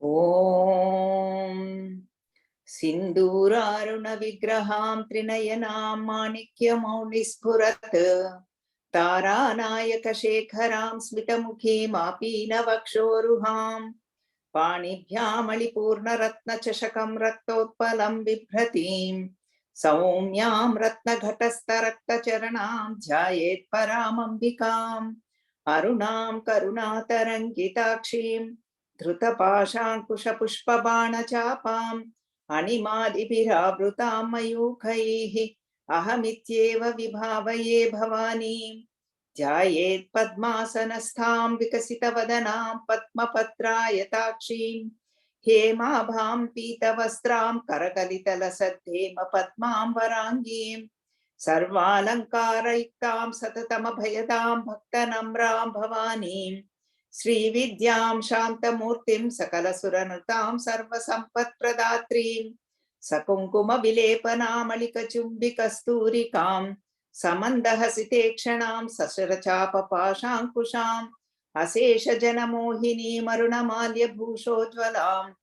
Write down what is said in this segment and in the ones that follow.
Om Sinduraruna Vigraham Trinayanam Manikya Maulispurat Taranayaka Shekharam Smitamukhim Apina Vakshoruham Panibhyamali Ratna Chashakam Raktotpalam Vibhratim Saumyam Ratna Ghatastarakta Charanam Jayet Paramambikam Arunam Karunatarangitakshim Dhrutapashankushapushpabana-chapam Animadibhiravrutam mayukhaihi Ahamityeva vibhavaye bhavani Jayet padmasanastham vikasitavadanam padmapatrayatakshim Hemabham pitavastram karakalitalasadhema padmam varangim Sarvalankaraiktam satatamabhayadam bhaktanamram bhavanim Sri Vidyam Shantamurtim Sakalasuranutam Sarvasampatpradhatrim Sakunkuma Vilepanam Alikachumvikasturikam Samandahasitekshanam Sasharachapapashankusham Asesha Janamohini Marunamalya Bhushojvalam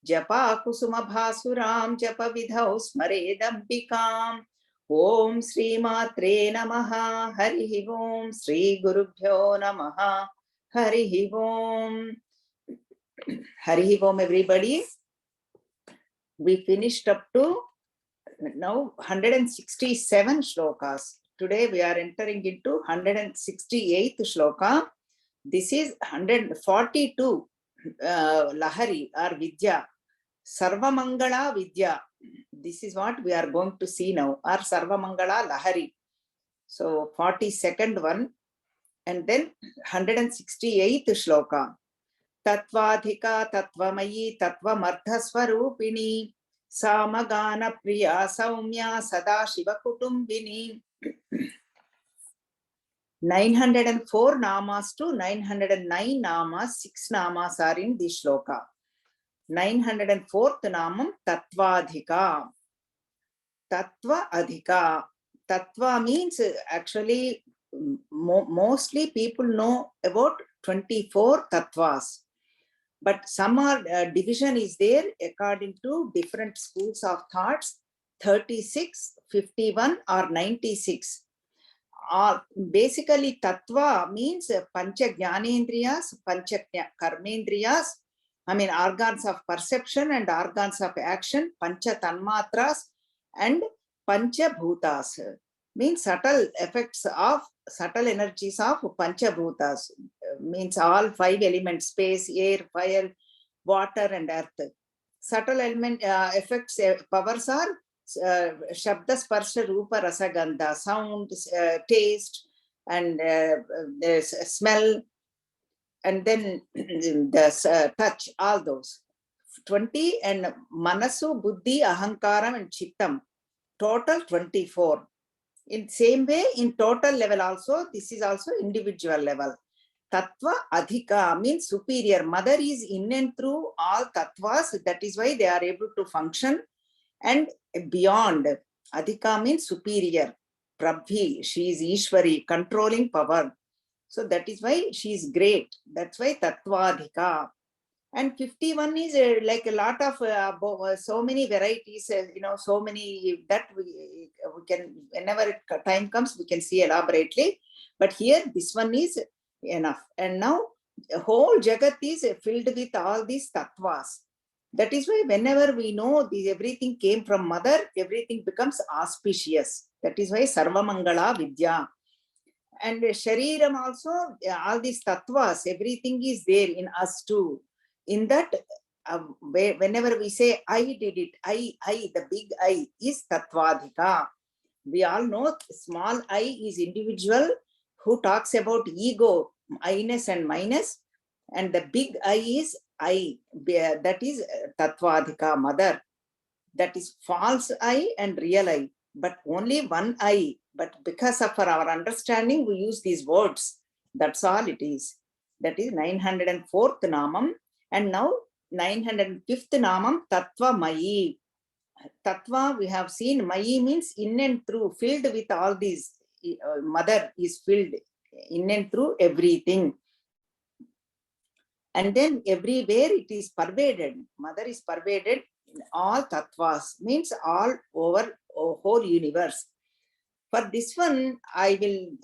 Japa Kusuma Bhasuram Japa Vidhau Smaredambikam Om Sri Matre Namaha Harihi Om Sri Gurubhyo Namaha Harihi Om. Harihi Om, everybody. We finished up to now 167 shlokas. Today we are entering into 168th shloka. This is 142 Lahari or Vidya. Sarvamangala Vidya. This is what we are going to see now, or Sarvamangala Lahari. So 42nd one. And then 168th shloka. Tatvadhika Tatvamayi Tatvamartha Swarupini Samagana Priya Saumya Sadashiva Kutumbini. 904 namas to 909 namas, 6 namas are in this shloka. 904th namam Tatvadhika. Tattva Adhika. Tattva means actually mostly people know about 24 tattvas, but some are division is there according to different schools of thoughts. 36, 51 or 96. Basically tattva means pancha jnanendriyas, pancha karmendriyas, I mean organs of perception and organs of action, pancha tanmatras and pancha bhutas. Means subtle effects of subtle energies of pancha bhutas, means all 5 elements: space, air, fire, water and earth. Subtle element effects, powers are shabda sparsha rupa rasa gandha, sound, taste and smell, and then the touch, all those 20, and manasu, buddhi, ahankaram and chittam, total 24. In same way, in total level also, this is also individual level. Tattva Adhika means superior. Mother is in and through all tattvas. That is why they are able to function. And beyond, Adhika means superior. Prabhi, she is Ishwari, controlling power. So that is why she is great. That's why Tattva Adhika. And 51 is like a lot of so many varieties, so many that we can, whenever time comes, we can see elaborately. But here, this one is enough. And now, the whole Jagat is filled with all these tattvas. That is why whenever we know everything came from mother, everything becomes auspicious. That is why Sarvamangala Vidya. And Shariram also, all these tattvas, everything is there in us too. In that, whenever we say, I did it, I, the big I is Tattvadhika. We all know small I is individual who talks about ego, I-ness and minus. And the big I is I, that is Tattvadhika, mother. That is false I and real I, but only one I. But because of our understanding, we use these words. That's all it is. That is 904th namam. And now 905th namam Tattva Mayi. Tattva we have seen, Mayi means in and through, filled with all these. Mother is filled in and through everything. And then everywhere it is pervaded. Mother is pervaded in all tattvas, means all over whole universe. For this one, I will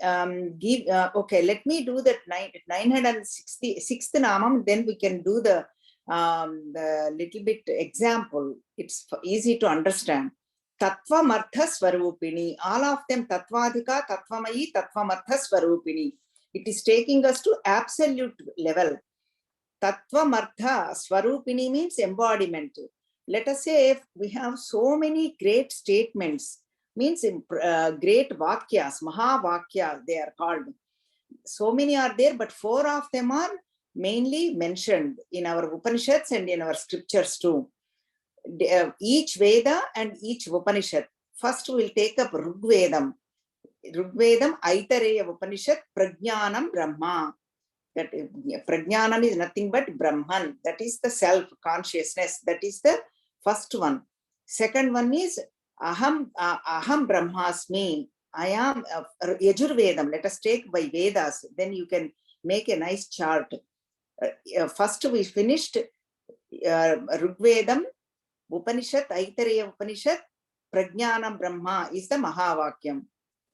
give, okay, let me do that 966th Namam, then we can do the little bit example. It's easy to understand. Tattvamartha Swarupini, all of them Tattvadhika, Tattvamayi, Tattvamartha Swarupini. It is taking us to absolute level. Tattvamartha Swarupini means embodiment. Let us say if we have so many great statements, means great vakyas, Mahavakyas, they are called. So many are there, but 4 of them are mainly mentioned in our Upanishads and in our scriptures too. Each Veda and each Upanishad. First we'll take up Rigvedam. Rigvedam Aitareya Upanishad, Prajnanam Brahma. That Prajnanam is nothing but Brahman. That is the self-consciousness. That is the first one. Second one is Aham Brahmasmi. I am Yajurvedam. Let us take by Vedas. Then you can make a nice chart. First we finished Rigvedam, Upanishad, Aitareya Upanishad, Prajnanam Brahma is the Mahavakyam.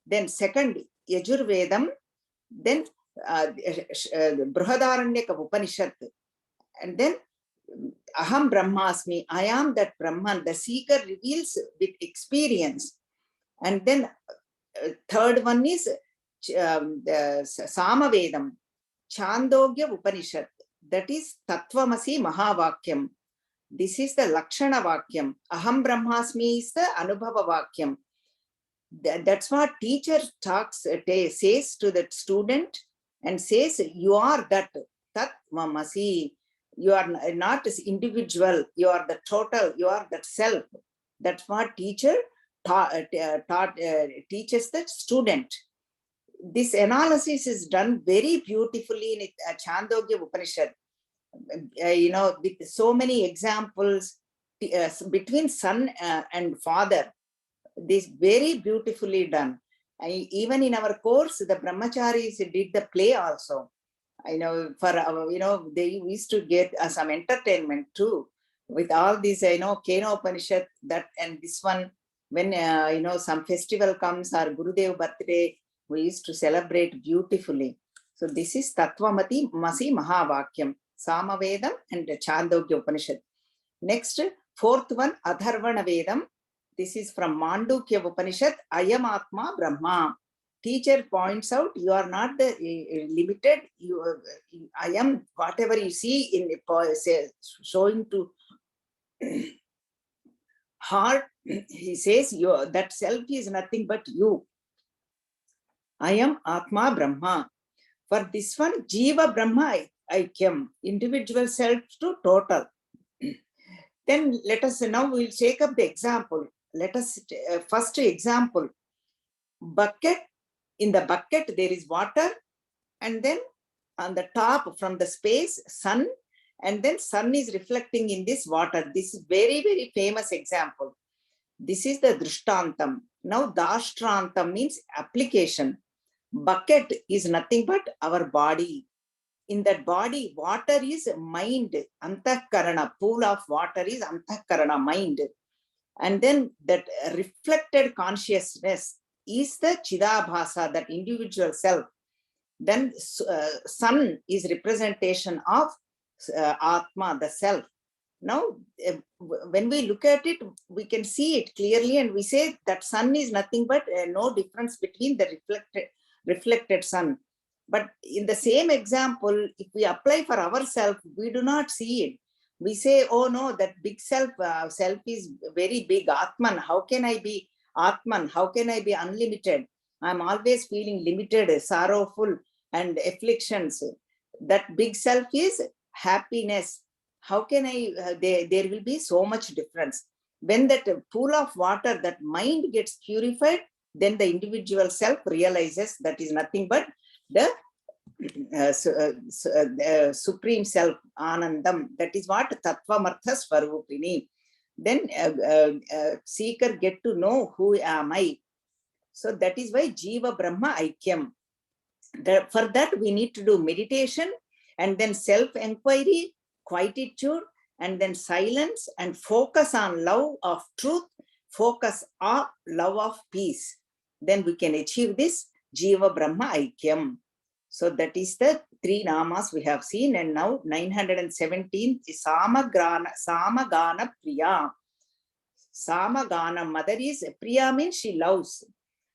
Then second, Yajurvedam, then Brihadaranyaka Upanishad, and then Aham Brahmasmi, I am that Brahman, the seeker reveals with experience. And then third one is Samavedam, Chandogya Upanishad, that is Tattvamasi Mahavakyam. This is the Lakshana Vakyam. Aham Brahmasmi is the Anubhava Vakyam. That's what teacher says to the student and says, you are that Tattvamasi. You are not as individual, you are the total, you are that self. That's what teacher teaches the student. This analysis is done very beautifully in Chandogya Upanishad. With so many examples between son and father. This very beautifully done. Even in our course, the Brahmacharis did the play also. I know for they used to get some entertainment too with all these Kena Upanishad, that and this one, when some festival comes or Gurudev birthday, we used to celebrate beautifully. So this is Tattvamati Masi Mahavakyam, Samavedam and Chandogya Upanishad. Next, fourth one, Adharvana Vedam. This is from Mandukya Upanishad, Ayam Atma Brahma. Teacher points out, you are not the limited. I am whatever you see in showing to heart. He says, that self is nothing but you. I am Atma Brahma. For this one, Jiva Brahma Aikyam, individual self to total. Then let us now we'll take up the example. Let us first example. Bucket. In the bucket, there is water, and then on the top from the space, sun, and then sun is reflecting in this water. This is very, very famous example. This is the Drishtantam. Now, Dashtrantam means application. Bucket is nothing but our body. In that body, water is mind, Antahkarana. Pool of water is Antahkarana, mind. And then that reflected consciousness is the Chidabhasa, that individual self. Then sun is representation of Atma, the self. Now, when we look at it, we can see it clearly, and we say that sun is nothing but no difference between the reflected sun. But in the same example, if we apply for ourselves, we do not see it. We say, oh no, that big self is very big, Atman. How can I be Atman? How can I be unlimited? I'm always feeling limited, sorrowful, and afflictions. That big self is happiness. How can I, there will be so much difference. When that pool of water, that mind gets purified, then the individual self realizes that is nothing but the supreme self, Anandam. That is what Tattvamartha Swarupini. Then seeker get to know who am I. So that is why Jiva Brahma Aikyam. For that we need to do meditation, and then self-enquiry, quietude, and then silence, and focus on love of truth, focus on love of peace. Then we can achieve this Jiva Brahma Aikyam. So that is the 3 namas we have seen, and now 917 is Samagana Priya. Samagana, mother is Priya means she loves.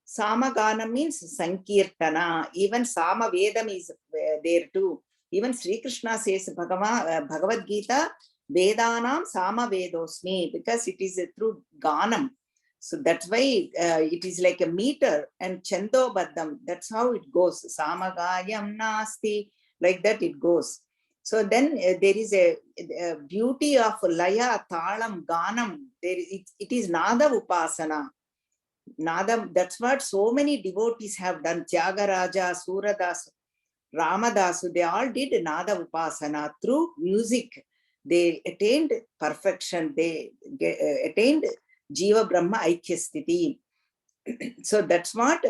Samagana means Sankirtana. Even Samavedam is there too. Even Sri Krishna says Bhagavad Gita, Vedanam Samavedosmi, because it is through Ganam. So that's why it is like a meter, and Chando Baddam, that's how it goes. Samagayam Nasti, like that it goes. So then there is a beauty of Laya, Talam, Ganam. It is Nada Upasana. Nada, that's what so many devotees have done. Tyagaraja, Suradas, Ramadasu, they all did Nada Upasana through music. They attained perfection. They attained Jiva Brahma Aikyasthiti. So that's what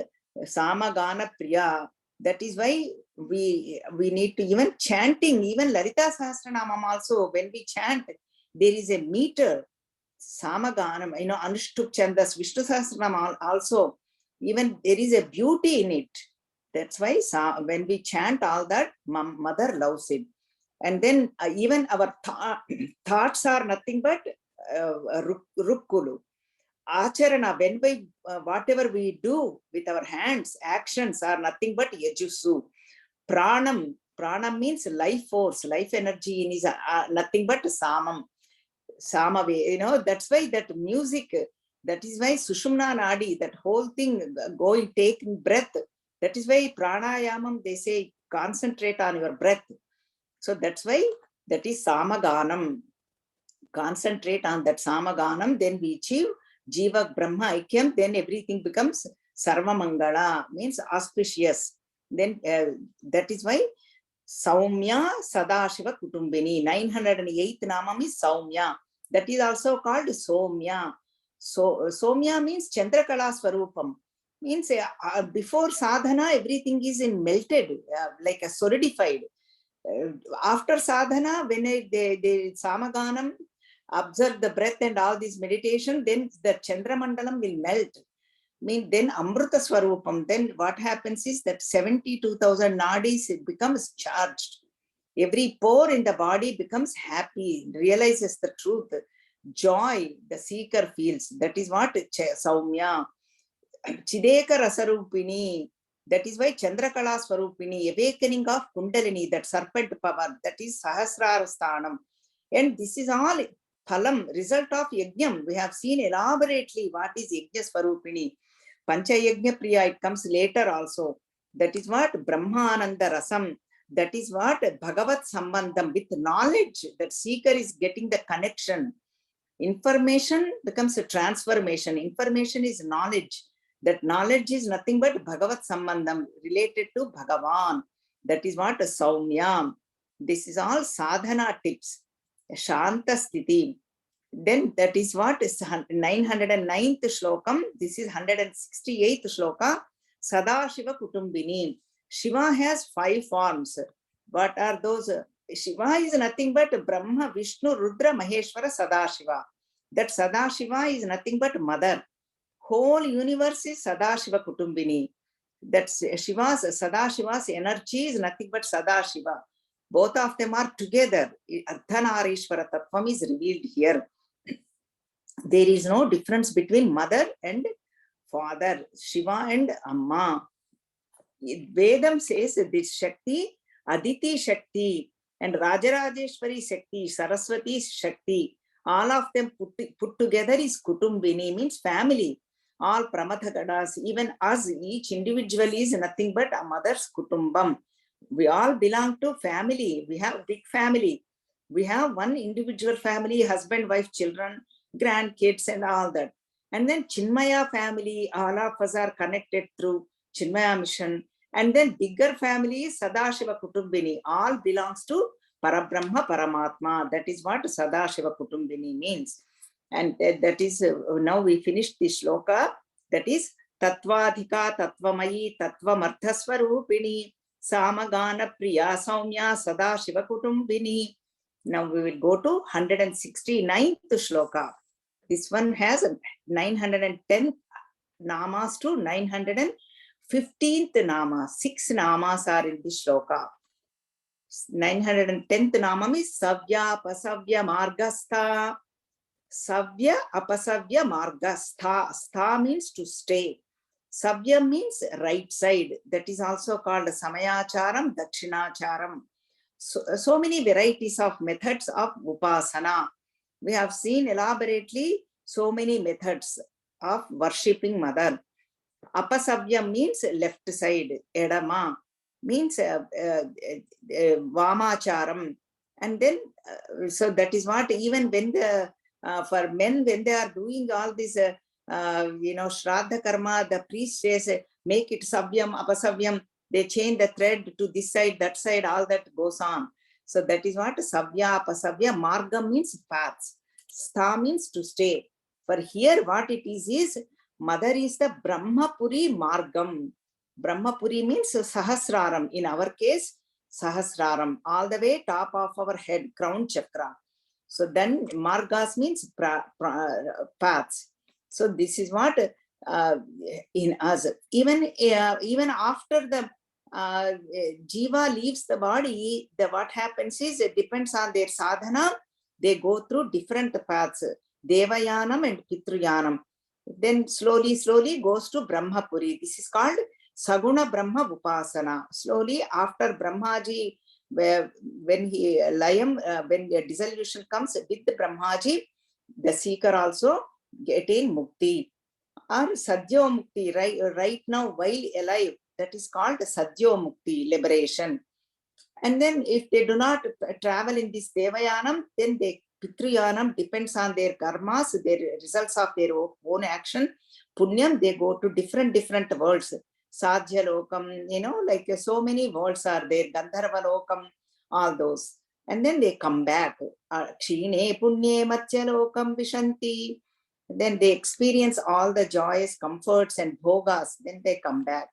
Samagana Priya. That is why we need to, even chanting, even Lalita Sahasranamam also, when we chant, there is a meter. Samaganam, Anushtup Chandas, Vishnu Sahasranam also, even there is a beauty in it. That's why when we chant all that, mother loves it. And then even our thoughts are nothing but Rukkulu. Acharana, when we, whatever we do with our hands, actions are nothing but Yajusu. Pranam means life force, life energy is nothing but Samam. Samave, that's why that music, that is why Sushumna Nadi, that whole thing going, taking breath, that is why pranayamam, they say concentrate on your breath. So that's why that is Samaganam. Concentrate on that Samaganam, then we achieve Jiva Brahma Aikyam, then everything becomes Sarva Mangala, means auspicious. Then that is why Saumya Sadashiva Kutumbini, 908th Namam is Saumya. That is also called Somya. So Somya means Chandrakala Swarupam. Means before sadhana, everything is in melted, like a solidified. After sadhana, when they Samaganam, observe the breath and all this meditation, then the Chandramandalam will melt. Then Amrita Swarupam, then what happens is that 72,000 nadis, it becomes charged. Every pore in the body becomes happy, realizes the truth. Joy, the seeker feels. That is what Saumya. Chideka Rasarupini, that is why Chandrakala Swarupini, awakening of Kundalini, that serpent power, that is Sahasrara Sthanam. And this is all Phalam, result of Yajnam. We have seen elaborately what is Yajna Swarupini. Pancha Yajna Priya, it comes later also. That is what Brahmananda Rasam. That is what Bhagavat Sambandham, with knowledge, that seeker is getting the connection. Information becomes a transformation. Information is knowledge. That knowledge is nothing but Bhagavat Sambandham, related to Bhagavan. That is what Saumya. This is all sadhana tips. Shanta Sthiti. Then that is what is 909th shlokam. This is 168th shloka. Sadashiva Kutumbini. Shiva has 5 forms. What are those? Shiva is nothing but Brahma, Vishnu, Rudra, Maheshwara, Sadashiva. That Sadashiva is nothing but mother. Whole universe is Sadashiva Kutumbini. That Sadashiva's energy is nothing but Sadashiva. Both of them are together. Ardhanarishvara Tattvam is revealed here. There is no difference between mother and father, Shiva and Amma. Vedam says this Shakti, Aditi Shakti, and Rajarajeshwari Shakti, Saraswati Shakti, all of them put together is Kutumbini, means family. All Pramathagadas, even us, each individual is nothing but a mother's Kutumbam. We all belong to family. We have big family. We have one individual family, husband, wife, children, grandkids, and all that. And then Chinmaya family, all of us are connected through Chinmaya mission. And then bigger family is Sadashiva Kutumbini. All belongs to Parabrahma Paramatma. That is what Sadashiva Kutumbini means. And that is, now we finished the shloka. That is Tattvadhika Tattvamayi Tattvamarthaswarupini Samagana Priya Saumya Sada Shiva Kutumbini. Now we will go to 169th shloka. This one has 910 namas to 915th nama. 6 namas are in this shloka. 910th nama is Savya Apasavya Margastha. Savya Apasavya Margastha. Stha means to stay. Savya means right side. That is also called Samayacharam, Dakshinacharam. So many varieties of methods of Upasana. We have seen elaborately so many methods of worshipping Mother. Apasavya means left side. Edama means Vamacharam. And then, so that is what, even when for men, when they are doing all this, Shraddha Karma, the priest says, make it Savyam, Apasavyam. They change the thread to this side, that side, all that goes on. So that is what Savya, Apasavya. Marga means paths. Stha means to stay. For here, what it is Mother is the Brahmapuri Margam. Brahmapuri means Sahasraram. In our case, Sahasraram, all the way top of our head, crown chakra. So then Margas means paths. So this is what in us. Even after the Jiva leaves the body, what happens is, it depends on their sadhana. They go through different paths, Devayanam and Pitruyanam. Then slowly goes to Brahmapuri. This is called Saguna Brahma Upasana. Slowly after Brahmaji, when the dissolution comes with the Brahmaji, the seeker also attain mukti or Sadhyo Mukti. Right now, while alive, that is called Sadhyo Mukti, liberation. And then if they do not travel in this Devayanam, then they Pitruyanam depends on their karmas, their results of their own action. Punyam, they go to different worlds. Sadhya Lokam, like so many worlds are there. Gandharva Lokam, all those. And then they come back. Kshine Punye Matya Lokam Vishanti. Then they experience all the joys, comforts and bhogas. Then they come back.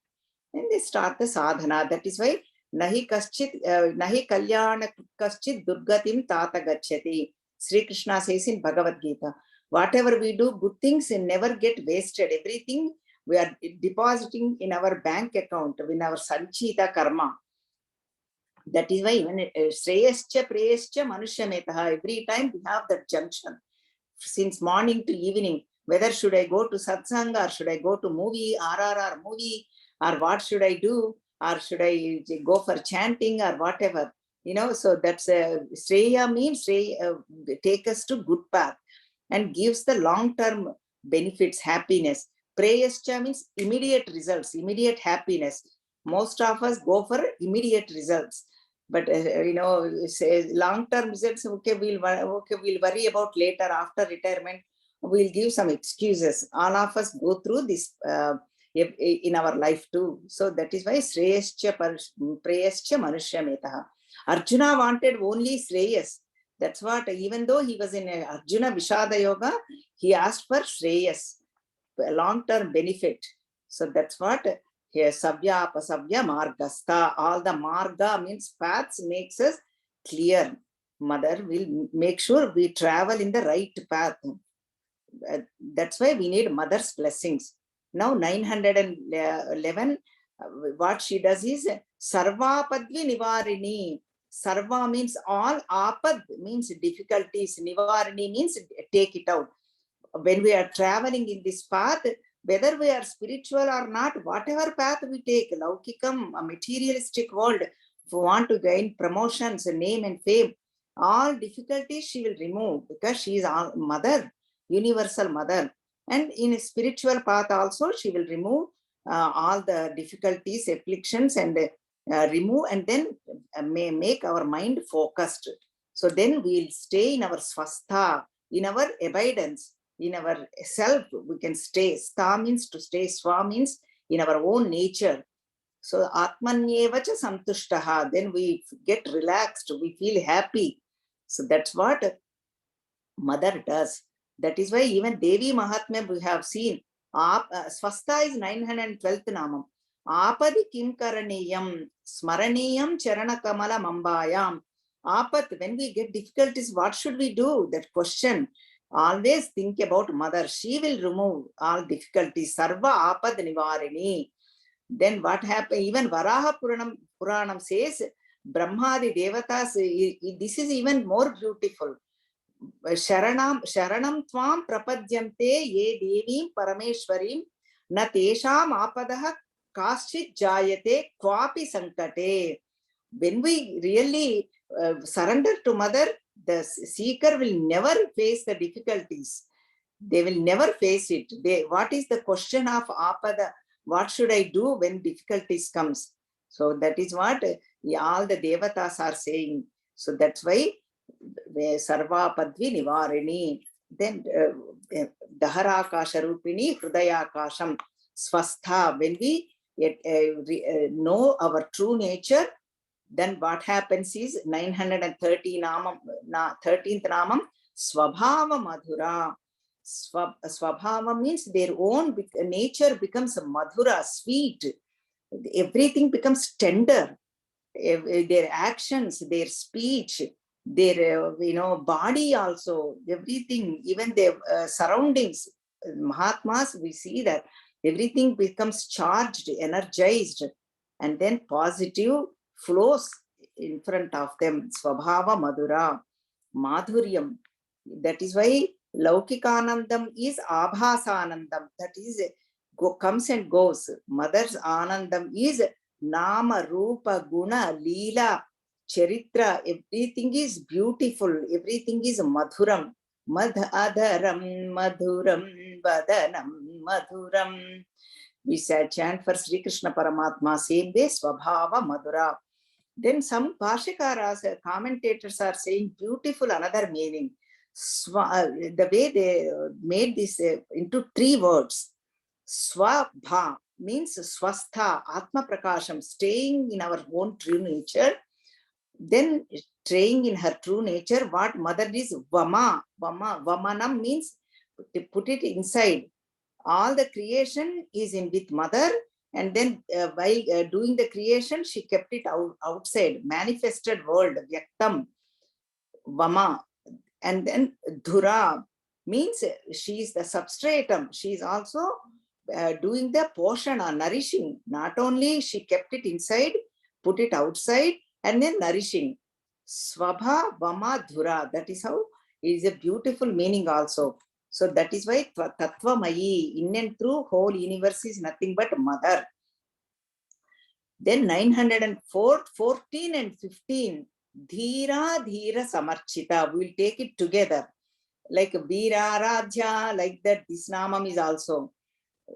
Then they start the sadhana. That is why Nahi Kalyana Kaschit Durgatim Tata Gachyati. Sri Krishna says in Bhagavad Gita, whatever we do, good things never get wasted. Everything we are depositing in our bank account, in our Sanchita Karma. That is why even Shreyascha Preyascha Manushyametaha, every time we have that junction. Since morning to evening, whether should I go to satsang or should I go to movie, RRR movie, or what should I do, or should I go for chanting or whatever. So that's Shreya means take us to good path and gives the long-term benefits, happiness. Preyascha means immediate results, immediate happiness. Most of us go for immediate results. But long-term results, we'll worry about later after retirement. We'll give some excuses. All of us go through this in our life too. So that is why Shreyascha Preyascha Manushyametaha. Arjuna wanted only Shreyas. That's what, even though he was in Arjuna Vishada Yoga, he asked for Shreyas, long-term benefit. So that's what here, Savya Apasavya Margastha. All the Marga means paths makes us clear. Mother will make sure we travel in the right path. That's why we need Mother's blessings. Now 911, what she does is Sarvapadvi Nivarini. Sarva means all, Apad means difficulties, Nivarini means take it out. When we are traveling in this path, whether we are spiritual or not, whatever path we take, Laukikam, a materialistic world, if we want to gain promotions, name and fame, all difficulties she will remove because she is our Mother, universal Mother. And in a spiritual path also, she will remove all the difficulties, afflictions, and remove, and then may make our mind focused. So then we'll stay in our swastha, in our abidance, in our self. We can stay. Stha means to stay, swa means in our own nature. So atmanyevacha santushtaha, then we get relaxed, we feel happy. So that's what Mother does. That is why even Devi Mahatmya we have seen. Swastha is 912th Namam. Apadi kim karaniyam, smaraniyam charanakamala mambayam. Apat, when we get difficulties, what should we do? That question. Always think about mother. She will remove all difficulties. Sarva apad nivarini. Then what happened? Even Varaha Puranam says, Brahmadi Devatas, this is even more beautiful. Sharanam Tvam Prapadyante Ye Devim Parameshwarim Na Tesham Apadaha Kaschit Jayate Kwapi Sankate. When we really surrender to mother, the seeker will never face the difficulties. They will never face it. What is the question of Apada? What should I do when difficulties comes? So that is what all the devatas are saying. So that's why Sarva Padvi Nivarini. Then Daharakasha Rupini Hrudayakasham Swastha. When we know our true nature, then what happens is 930 namam, 13th namam, Swabhava Madhura. Swabhava means their own nature becomes Madhura, sweet. Everything becomes tender. Their actions, their speech, their body also, everything, even their surroundings. Mahatmas, we see that everything becomes charged, energized, and then positive flows in front of them. Swabhava Madhura, Madhuryam. That is why Laukikanandam is Abhasanandam. That is, comes and goes. Mother's Anandam is Nama, Rupa, Guna, Leela, Charitra. Everything is beautiful. Everything is Madhuram. Madhadaram, Madhuram, Vadanam, Madhuram. We chant for Sri Krishna Paramatma, same way, Swabhava Madhura. Then some Bhashikaras, commentators are saying beautiful another meaning. The way they made this into 3 words. Swabha means swastha, atma prakasham, staying in our own true nature. Then staying in her true nature, what mother is vama. Vamanam means to put it inside. All the creation is in with mother, and then while doing the creation, she kept it outside, manifested world, vyaktam, vama. And then dhura means she is the substratum. She is also doing the poshana, nourishing. Not only she kept it inside, put it outside, and then nourishing. Swabha, vama, dhura. That is how it is a beautiful meaning also. So that is why Tattvamayi, in and through whole universe is nothing but mother. Then 904, 14 and 15, Dhira Dhira Samarchita. We will take it together. Like Veera Radhya, like that, this Namam is also.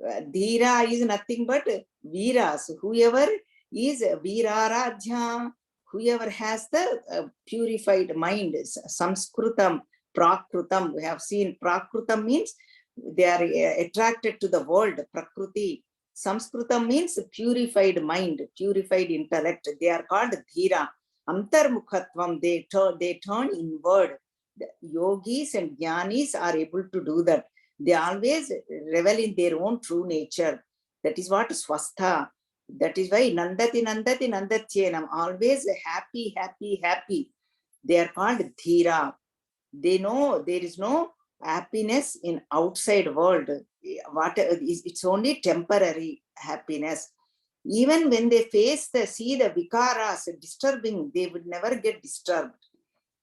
Dhira is nothing but Veeras. Whoever is Veera Radhya, whoever has the purified mind, Samskrutam, Prakrutam. We have seen Prakrutam means they are attracted to the world, Prakruti. Samskrutam means purified mind, purified intellect. They are called Dhira. Antarmukhatvam, they turn inward. The yogis and jnanis are able to do that. They always revel in their own true nature. That is what swastha. That is why Nandati Nandati Nandatyenam, always happy, happy, happy. They are called Dhira. They know there is no happiness in outside world. It's only temporary happiness. Even when they see the vikaras disturbing, they would never get disturbed.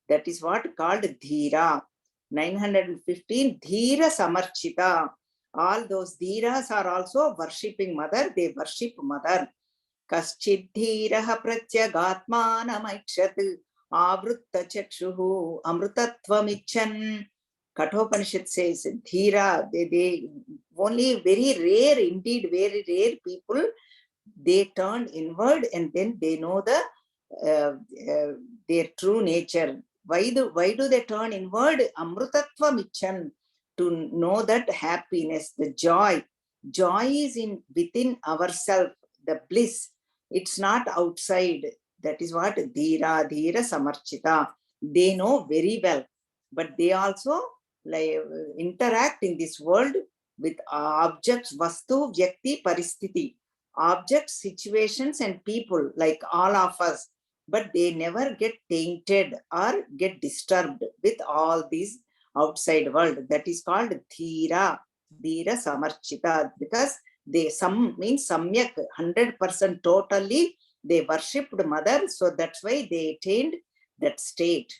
That is what called Dhira. 915, Dhira Samarchita. All those Dhiras are also worshipping mother. They worship mother. Kaschid Dhiraha Pratyagatmanamaikshat Avrutta Chakshuhu Amrutatvam Kathopanishad says Dhira, they only very rare, indeed very rare people, they turn inward and then they know their true nature. Why do they turn inward? Amrutatvam Ichan, to know that happiness, the joy. Joy is within ourselves, the bliss. It's not outside. That is what Dhira Samarchita. They know very well, but they also interact in this world with objects, vastu, vyakti, paristiti. objects, situations, and people like all of us, but they never get tainted or get disturbed with all these outside world. That is called Dhira, Dhira Samarchita, because they some means Samyak, 100% totally they worshipped mother, so that's why they attained that state.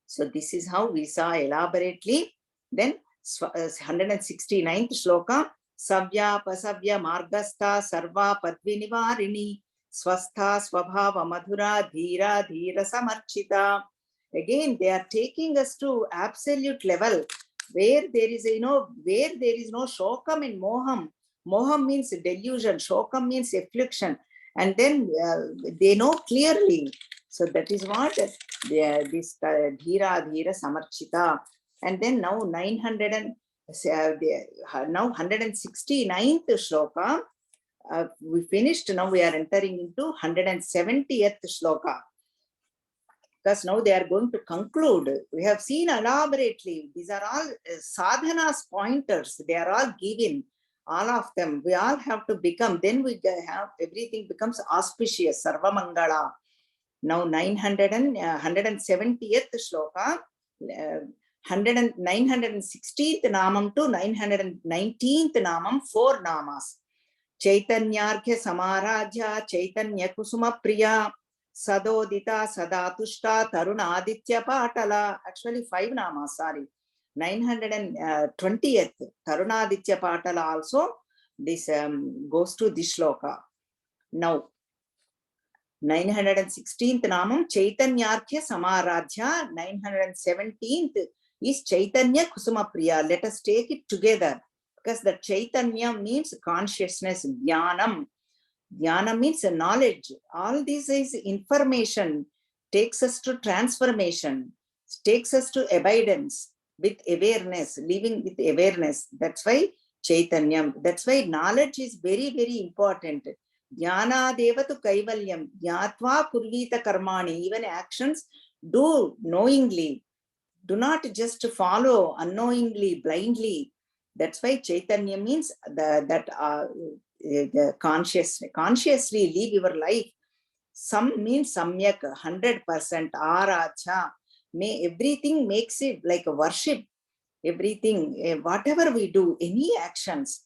So this is how we saw elaborately. Then 169th shloka, Savya Pasavya Margastha Sarva Padvinivarini Swastha Swabhava Madhura Dhira Dhira Samarchita. Again, they are taking us to absolute level where there is, where there is no shokam and moham. Moham means delusion, shokam means affliction. And then they know clearly. So that is what this Dhira Dhira Samarchita. And then now 900 and now 169th shloka. We finished. Now we are entering into 170th shloka. Because now they are going to conclude. We have seen elaborately. These are all sadhana's pointers. They are all given. All of them. We all have to become. Then we have everything becomes auspicious. Sarva Mangala. Now 170th shloka. 916th namam to 919th namam, 4 namas. Chaitanyarghya Samarajya Chaitanya Kusuma Priya Sadodita Sadatushta Taruna Aditya Patala. Actually 5 namas, sorry. 920th Taruna Aditya Patala also. This goes to this shloka. Now 916th namam Chaitanyarghya Samarajya. 917th is Chaitanya Kusuma Priya. Let us take it together. Because the Chaitanya means consciousness, Jnanam. Jnana means knowledge. All this is information, takes us to transformation, takes us to abidance with awareness, living with awareness. That's why Chaitanya. That's why knowledge is very, very important. Jnana devatu kaivalyam, jnatva kurvita karmani. Even actions, do knowingly. Do not just follow unknowingly, blindly. That's why Chaitanya means the consciously live your life. Some means samyak, 100%, aracha. May everything makes it like a worship. Everything, whatever we do, any actions,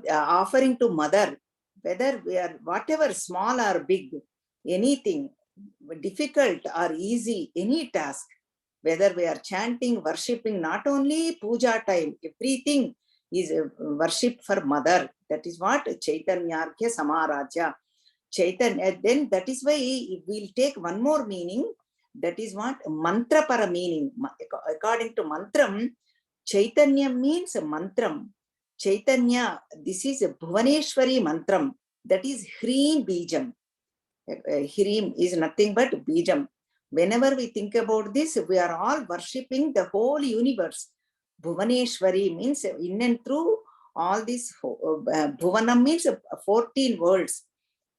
offering to mother, whether we are whatever small or big, anything, difficult or easy, any task, whether we are chanting, worshipping, not only puja time, everything is worship for mother. That is what Chaitanyarghya Samarajya. Chaitanya, then that is why we'll take one more meaning. That is what mantra para meaning. According to mantram, Chaitanya means mantram. Chaitanya, this is a Bhuvaneshwari mantram. That is Hrim Bijam. Hrim is nothing but Bijam. Whenever we think about this, we are all worshipping the whole universe. Bhuvaneshwari means in and through all this. Bhuvanam means 14 worlds.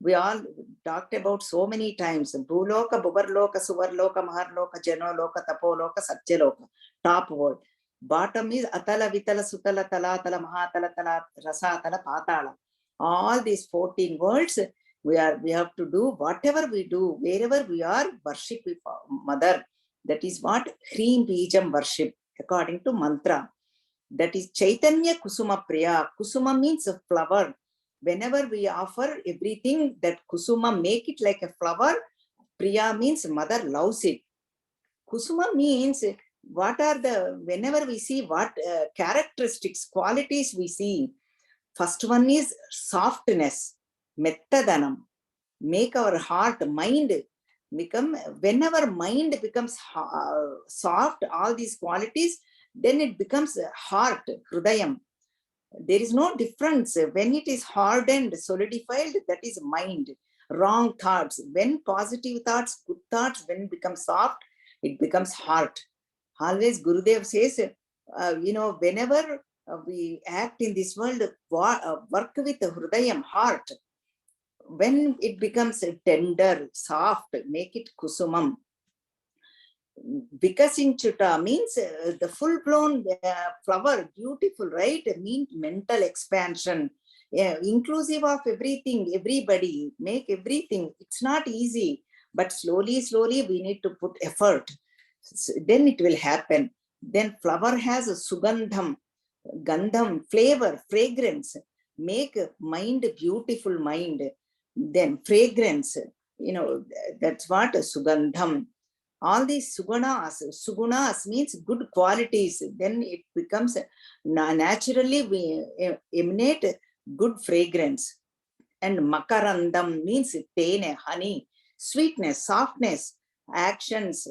We all talked about so many times. Bhuloka, Bhuvarloka, Suvarloka, Maharloka, Janoloka, Tapoloka, Satyaloka. Top world. Bottom is Atala, Vitala, Sutala, Tala, Tala, Mahatala, Tala, Rasatala, Patala. All these 14 worlds. We have to do whatever we do, wherever we are, worship with mother. That is what Hrim Bijam worship, according to mantra. That is Chaitanya Kusuma Priya. Kusuma means a flower. Whenever we offer everything, that Kusuma, make it like a flower. Priya means mother loves it. Kusuma means what are whenever we see what characteristics, qualities we see. First one is softness. Mettadanam, make our heart, mind become, whenever mind becomes soft, all these qualities, then it becomes heart, hrudayam. There is no difference. When it is hardened, solidified, that is mind. Wrong thoughts. When positive thoughts, good thoughts, when it becomes soft, it becomes heart. Always Gurudev says, whenever we act in this world, work with hrudayam, heart. When it becomes tender, soft, make it kusumam. Vikasinchuta means the full-blown flower, beautiful, right? Means mental expansion. inclusive of everything, everybody, make everything. It's not easy, but slowly, slowly we need to put effort. Then it will happen. Then flower has a sugandham, gandham, flavor, fragrance. Make mind beautiful mind. Then fragrance, that's what sugandham. All these sugunas means good qualities. Then it becomes naturally we emanate good fragrance. And makarandam means tene, honey, sweetness, softness, actions,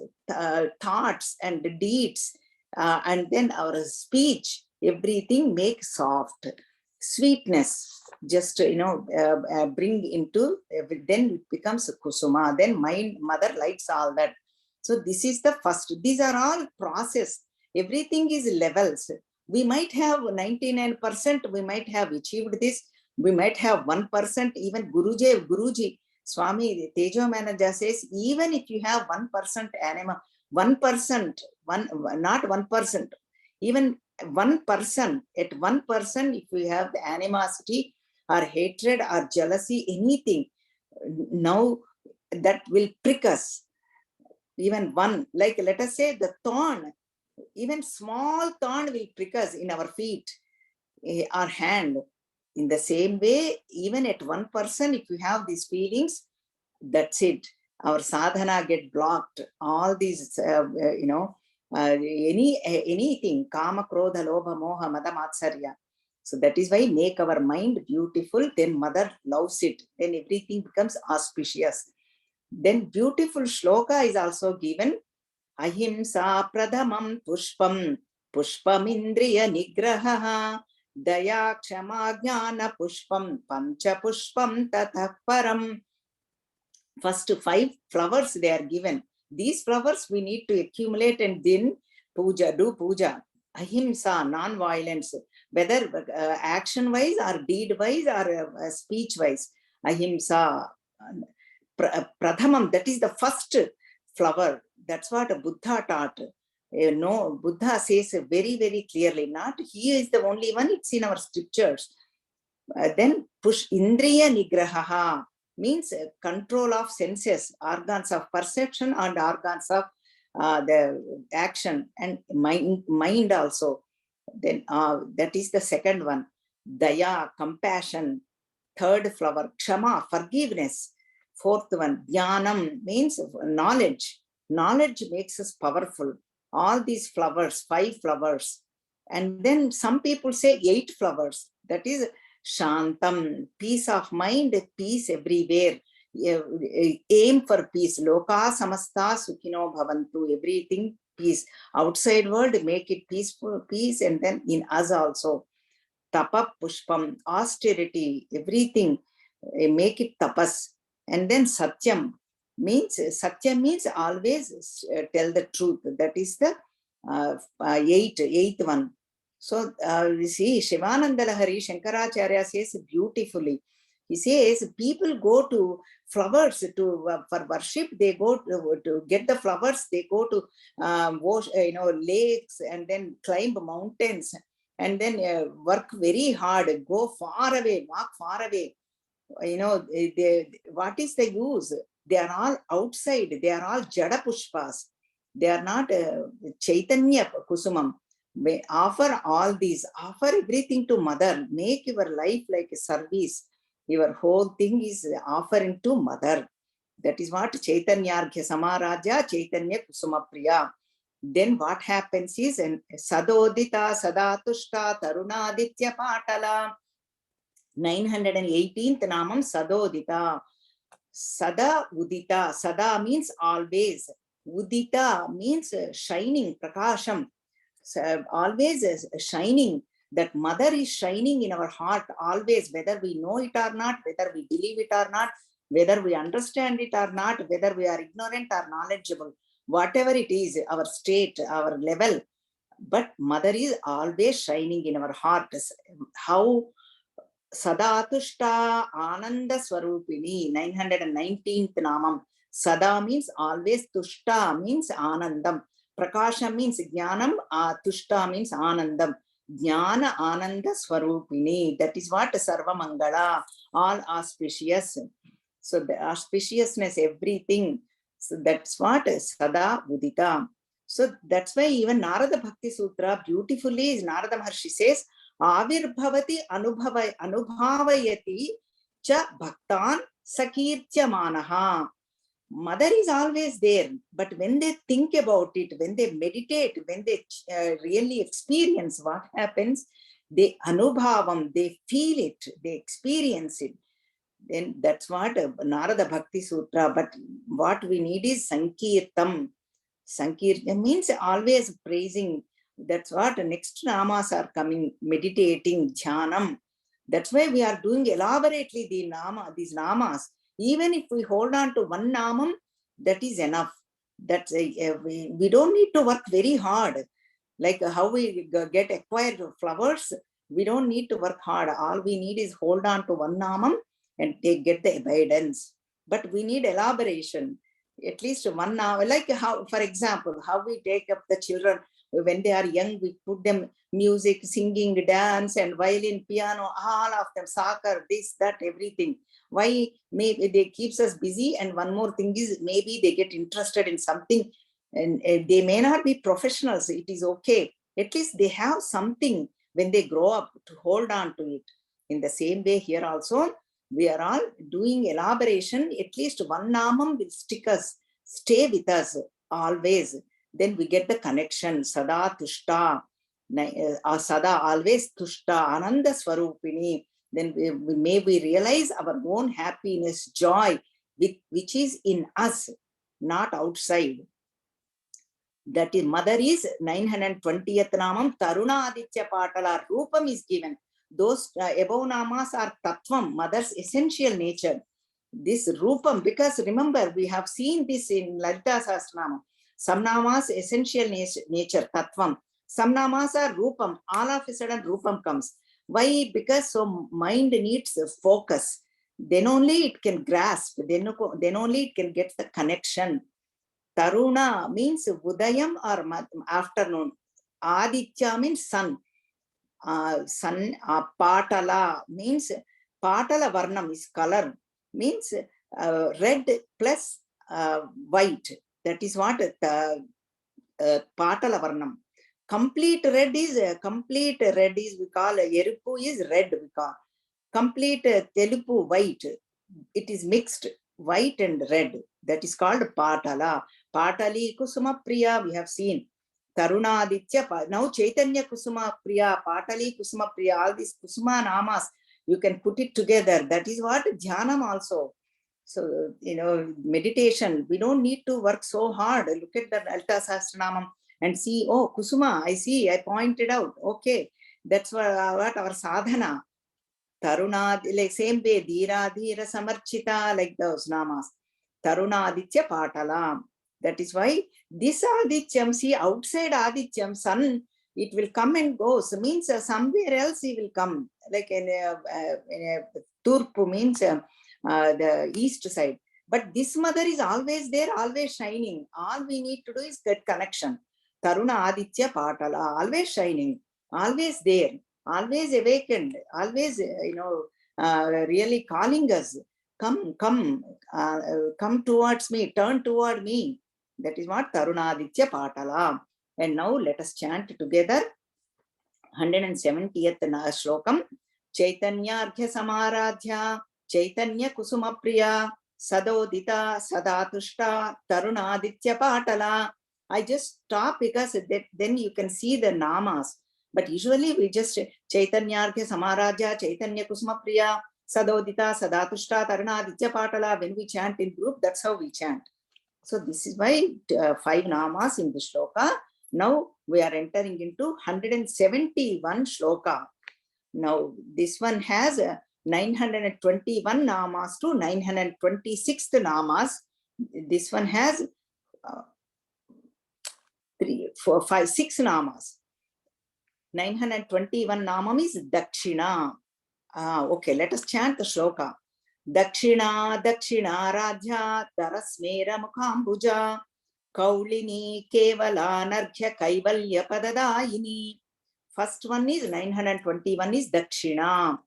thoughts and deeds, and then our speech, everything make soft. Sweetness, just bring into, then it becomes kusuma. Then mind, mother likes all that. So this is the first. These are all process. Everything is levels. We might have 99%, we might have achieved this. We might have 1%, even Guruji, Swami Tejo Manaja says, even if you have 1% anima, 1%, not 1%, even 1%, at 1%, if you have the animosity or hatred or jealousy, anything, now that will prick us. Even one, like let us say the thorn, even small thorn will prick us in our feet, our hand. In the same way, even at 1%, if you have these feelings, that's it. Our sadhana get blocked. All these, anything, kama, krodha, lobha, moha, mada, matsarya. So that is why make our mind beautiful. Then mother loves it. Then everything becomes auspicious. Then beautiful shloka is also given. Ahimsa pradhamam pushpam, pushpamindriya nigraha, daya kshama jnana pushpam, pancha pushpam tatha param. First 5 flowers they are given. These flowers we need to accumulate and then puja, do puja. Ahimsa, non-violence, whether action wise or deed wise or speech wise. Ahimsa, pradhamam, that is the first flower. That's what Buddha taught. No, Buddha says very, very clearly, not he is the only one, it's in our scriptures. Then push indriya nigraha means control of senses, organs of perception and organs of the action, and mind also. Then that is the second one. Daya, compassion. Third flower, kshama, forgiveness. Fourth one, dhyanam means knowledge. Knowledge makes us powerful. All these flowers, 5 flowers. And then some people say 8 flowers. That is shantam, peace of mind, peace everywhere. Aim for peace. Loka samasta sukhino bhavantu. Everything peace. Outside world, make it peaceful, peace, and then in us also. Tapa pushpam, austerity, everything, make it tapas. And then satyam means always tell the truth. That is the eighth one. So we see Shivananda Lahari Shankaracharya says beautifully. He says people go to flowers for worship. They go to get the flowers. They go to wash, lakes, and then climb mountains, and then work very hard. Go far away, walk far away. What is the use? They are all outside. They are all Jada Pushpas. They are not Chaitanya Kusumam. Offer all these. Offer everything to Mother. Make your life like a service. Your whole thing is offering to Mother. That is what Chaitanyarghya Samaraja, Chaitanya Kusuma Priya. Then what happens is Sadodita, Sadatushta, Tarunaditya Patala. 918th Namam Sadodita. Sada Udita. Sada means always. Udita means shining, Prakasham. Always shining. That Mother is shining in our heart always, whether we know it or not, whether we believe it or not, whether we understand it or not, whether we are ignorant or knowledgeable, whatever it is, our state, our level. But Mother is always shining in our heart. How? Sadatushta Ananda Swarupini, 919th Namam. Sada means always, Tushta means Anandam. Prakasha means Jnanam, Tushta means Anandam. Jnana Ananda Swarupini. That is what Sarva Mangala, all auspicious. So the auspiciousness, everything. So that's what Sada Udita. So that's why even Narada Bhakti Sutra beautifully is Narada Maharshi says, Avirbhavati Anubhavayati cha bhaktan sakirtya manaha. Mother is always there, but when they think about it, when they meditate, when they really experience what happens, they anubhavam, they feel it, they experience it. Then that's what Narada Bhakti Sutra. But what we need is Sankirtam. Sankirtan means always praising. That's what next namas are coming, meditating, jhanam. That's why we are doing elaborately these namas. Even if we hold on to one namam, that is enough. That's we don't need to work very hard. Like how we get acquired flowers, we don't need to work hard. All we need is hold on to one namam and get the abundance. But we need elaboration. At least 1 hour, like how, for example, how we take up the children when they are young, we put them music, singing, dance, and violin, piano, all of them, soccer, this, that, everything. Why? Maybe they keeps us busy. And one more thing is, maybe they get interested in something, and they may not be professionals. It is okay. At least they have something when they grow up to hold on to it. In the same way here also, we are all doing elaboration. At least one namam will stay with us always. Then we get the connection. Sada tushta, sada always tushta, ananda swarupini. Then we realize our own happiness, joy, which is in us, not outside. That is, mother is 920th namam, Taruna Aditya Patala, Rupam is given. Those above namas are Tattvam, mother's essential nature. This Rupam, because remember, we have seen this in Lalita Sahasranama. Some namas essential nature, Tattvam. Some namas are Rupam. All of a sudden, Rupam comes. Why? Because so mind needs focus. Then only it can grasp. Then only it can get the connection. Taruna means Udayam or afternoon. Aditya means sun. Sun, Patala means Patala Varnam is color, means red plus white. That is what Patala Varnam. Complete red is we call Erupu is red, we call. Complete Telupu white. It is mixed white and red. That is called Patala. Patali Kusuma Priya, we have seen. Taruna Aditya, now Chaitanya Kusuma Priya, Patali Kusuma Priya, all these Kusuma namas, you can put it together. That is what Dhyanam also. So, meditation, we don't need to work so hard. Look at the Lalita Sahasranamam and see, oh, Kusuma, I see, I pointed out. Okay, that's what our sadhana. Taruna, like same way, Dhira, Dhira, Samarchita, like those namas. Taruna Aditya Patala. That is why this Adityam, see, outside Adityam, sun, it will come and go. So means somewhere else he will come. Like in a Turpu means the east side. But this mother is always there, always shining. All we need to do is get connection. Taruna Aditya Patala, always shining, always there, always awakened, always, really calling us. Come towards me, turn toward me. That is what Tarunaditya Patala. And now let us chant together 170th shlokam. Chaitanya Arghya Samaradhya, Chaitanya Kusuma Priya, Sadodita Sadatushta, Tarunaditya Patala. I just stop because then you can see the namas. But usually we just Chaitanya Arghya Samaradhya, Chaitanya Kusuma Priya, Sadodita Sadatushta, Tarunaditya Patala. When we chant in group, that's how we chant. So this is why 5 namas in the shloka. Now we are entering into 171 shloka. Now this one has 921 namas to 926 namas. This one has 3, 4, 5, 6 namas. 921 namam is Dakshina. Okay, let us chant the shloka. Dakshina Dakshina Radhya Darasmera Mukhambuja Kaulini Kevala Narghya Kaivalya Padadayini First one is 921 is Dakshina.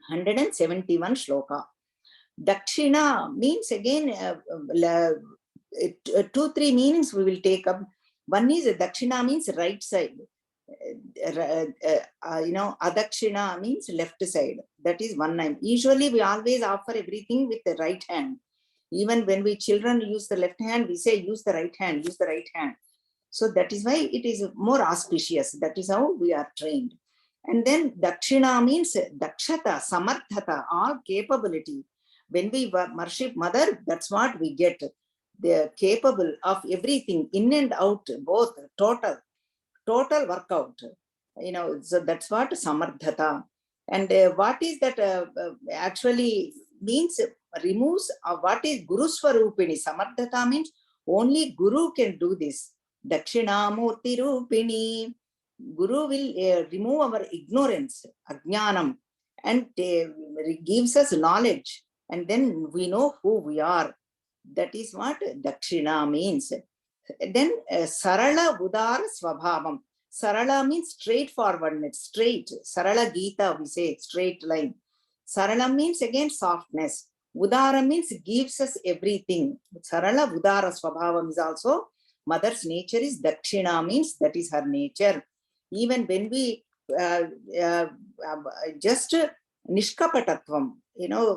171 shloka. Dakshina means again 2-3 meanings we will take up. One is Dakshina means right side. Adakshina means left side. That is one name. Usually we always offer everything with the right hand. Even when we children use the left hand, we say use the right hand, use the right hand. So that is why it is more auspicious. That is how we are trained. And then Dakshina means Dakshata, Samarthata, all capability. When we worship Mother, that's what we get. They are capable of everything, in and out, both, total workout. So that's what Samardhata. And what is that actually means removes what is Guru Swarupini. Samardhata means only Guru can do this. Dakshinamurti Rupini. Guru will remove our ignorance, ajnanam, and gives us knowledge. And then we know who we are. That is what Dakshina means. Then Sarala Udara Swabhavam. Sarala means straightforwardness, straight. Sarala Gita, we say, straight line. Sarala means again softness. Udara means gives us everything. Sarala Udara Swabhavam is also Mother's nature is Dakshina, means that is her nature. Even when we just Nishkapatatvam,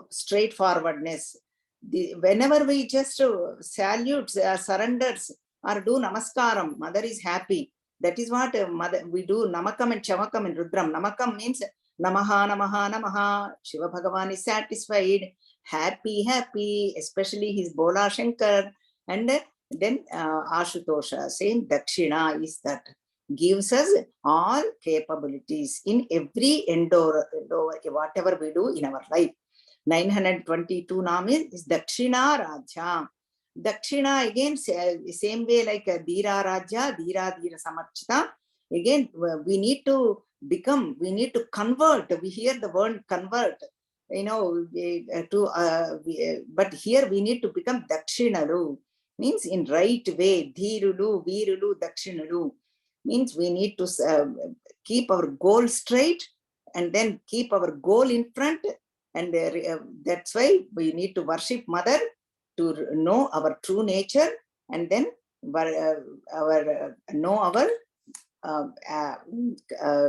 straightforwardness. Whenever we just salute, surrenders, or do namaskaram, Mother is happy. That is what Mother we do. Namakam and Chamakam and Rudram. Namakam means Namaha, Namaha, Namaha. Shiva Bhagavan is satisfied, happy, especially his Bola Shankar. And then Ashutosha, same Dakshina is that. Gives us all capabilities in every endeavor, whatever we do in our life. 922 naam is Dakshina Rajya. Dakshina again, same way like Dira Rajya, Dira Samarchita. Again, we need to convert. We hear the word convert, but here we need to become Dakshinalu. Means in right way, Dhirulu, Virulu, Dakshinalu. Means we need to keep our goal straight and then keep our goal in front. And that's why we need to worship Mother to know our true nature, and then know our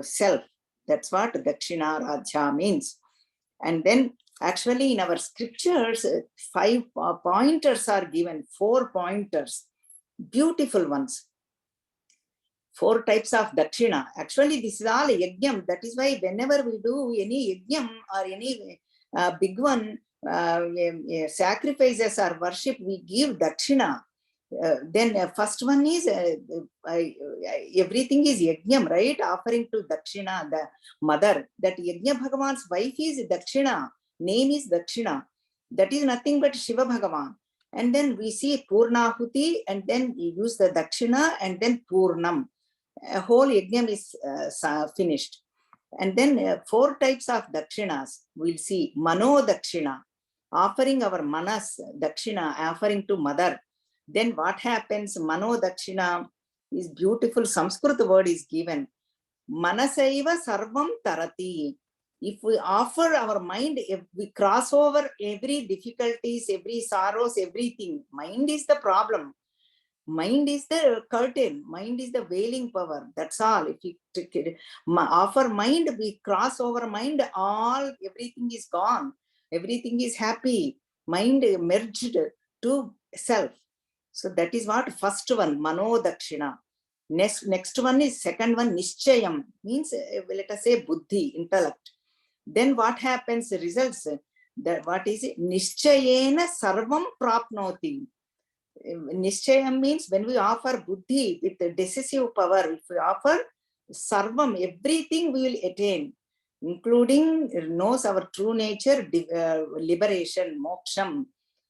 self. That's what Dakshina Rajya means. And then actually in our scriptures, 5 pointers are given, 4 pointers, beautiful ones. 4 types of Dakshina. Actually, this is all Yajnam. That is why whenever we do any Yajnam or any big one, sacrifices or worship, we give Dakshina. Then first one is everything is Yajnam, right? Offering to Dakshina, the Mother. That Yajna Bhagavan's wife is Dakshina. Name is Dakshina. That is nothing but Shiva Bhagavan. And then we see Purnahuti, and then we use the Dakshina, and then Purnam. A whole yajnam is finished. And then 4 types of dakshinas we'll see. Mano dakshina, offering our manas, dakshina, offering to Mother. Then what happens? Mano dakshina is beautiful. Sanskrit word is given. Manasaiva sarvam tarati. If we offer our mind, if we cross over every difficulties, every sorrows, everything, mind is the problem. Mind is the curtain. Mind is the veiling power. That's all. If you offer mind, we cross over mind, everything is gone. Everything is happy. Mind merged to self. So that is what first one, Mano Dakshina. Next one is second one, Nischayam. Means, let us say, Buddhi, intellect. Then what happens? Results. What is it? Nischayena sarvam prapnoti. Nischayam means when we offer buddhi with the decisive power, if we offer sarvam, everything we will attain, including knows our true nature, liberation, moksham.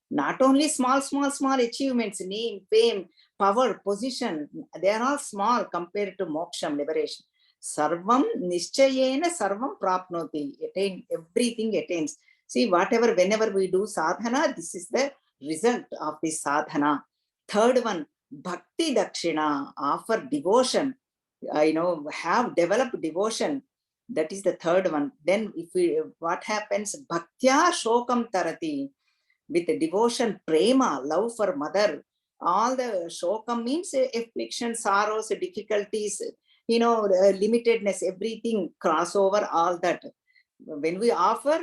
Not only small achievements, name, fame, power, position, they are all small compared to moksham, liberation. Sarvam nischayena sarvam prapnoti. Attain, everything attains. See, whenever we do sadhana, this is the result of this sadhana. Third one, bhakti dakshina, offer devotion. have developed devotion. That is the third one. Then what happens? Bhaktya shokam tarati. With devotion, prema, love for mother. All the shokam means affliction, sorrows, difficulties, limitedness, everything, crossover, all that. When we offer,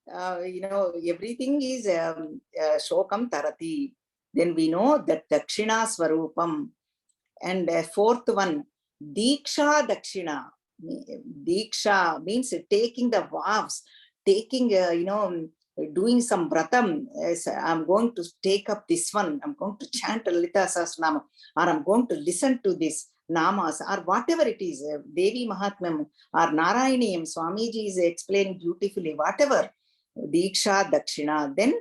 everything is shokam tarati. Then we know that dakshina swarupam. And fourth one, diksha dakshina. Diksha means taking the vows, taking, doing some vratam. I'm going to take up this one. I'm going to chant Lalita Sahasranama, or I'm going to listen to this namas, or whatever it is, Devi Mahatmyam or Narayaniyam. Swamiji is explaining beautifully, whatever. Diksha dakshina. Then